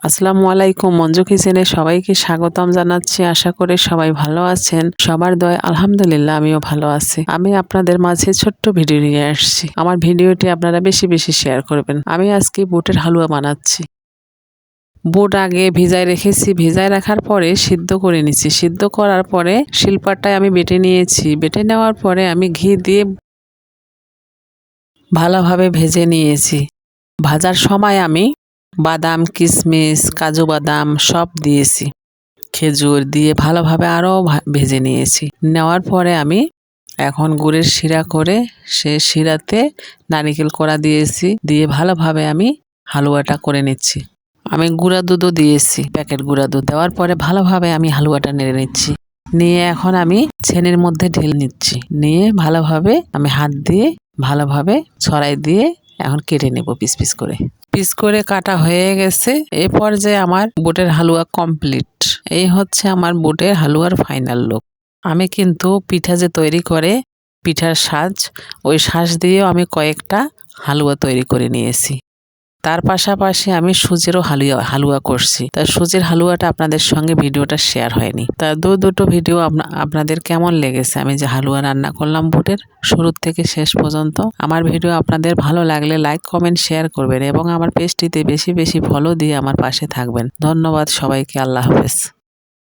আসসালামু আলাইকুম। মঞ্জু কিচেনে সবাইকে স্বাগতম জানাচ্ছি। আশা করি সবাই ভালো আছেন। সবার দয়ায় আলহামদুলিল্লাহ আমিও ভালো আছি। আমি আপনাদের মাঝে ছোট্ট ভিডিও নিয়ে আসছি। আমার ভিডিওটি আপনারা বেশি বেশি শেয়ার করবেন। আমি আজকে বুটের হালুয়া বানাচ্ছি। বুট আগে ভিজায় রেখেছি। ভিজায় রাখার পরে সিদ্ধ করে নিচ্ছি। সিদ্ধ করার পরে শিলপাটায় আমি বেটে নিয়েছি। বেটে নেওয়ার পরে আমি ঘি দিয়ে ভালোভাবে ভেজে নিয়েছি। ভাজার সময় আমি বাদাম, কিশমিশ, কাজু বাদাম সব দিয়েছি। খেজুর দিয়ে ভালোভাবে আরও ভেজে নিয়েছি। নেওয়ার পরে আমি এখন গুড়ের শিরা করে সে শিরাতে নারিকেল কোড়া দিয়েছি। দিয়ে ভালোভাবে আমি হালুয়াটা করে নিচ্ছি। আমি গুঁড়া দুধও দিয়েছি, প্যাকেট গুঁড়া দুধ দেওয়ার পরে ভালোভাবে আমি হালুয়াটা নেড়ে নিচ্ছি। নিয়ে এখন আমি ছেনির মধ্যে ঢেলে নিচ্ছি। নিয়ে ভালোভাবে আমি হাত দিয়ে ভালোভাবে ছড়াই দিয়ে এখন কেটে নেব পিস পিস করে। পিস করে কাটা হয়ে গেছে। এ পর্যায়ে আমার বুটের হালুয়া কমপ্লিট। এই হচ্ছে আমার বুটের হালুয়ার ফাইনাল লুক। আমি কিন্তু পিঠা যে তৈরি করে পিঠার সাজ, ওই সাজ দিয়েও আমি কয়েকটা হালুয়া তৈরি করে নিয়েছি। তার পাশাপাশি আমি সুজিরও হালুয়া করছি। তা সুজির হালুয়াটা আপনাদের সঙ্গে ভিডিওটা শেয়ার হয়নি। তা দুটো ভিডিও আপনাদের কেমন লেগেছে? আমি যে হালুয়া রান্না করলাম বুটের শুরু থেকে শেষ পর্যন্ত। আমার ভিডিও আপনাদের ভালো লাগলে লাইক, কমেন্ট, শেয়ার করবেন এবং আমার পেজটিতে বেশি বেশি ফলো দিয়ে আমার পাশে থাকবেন। ধন্যবাদ সবাইকে। আল্লাহ হাফেজ।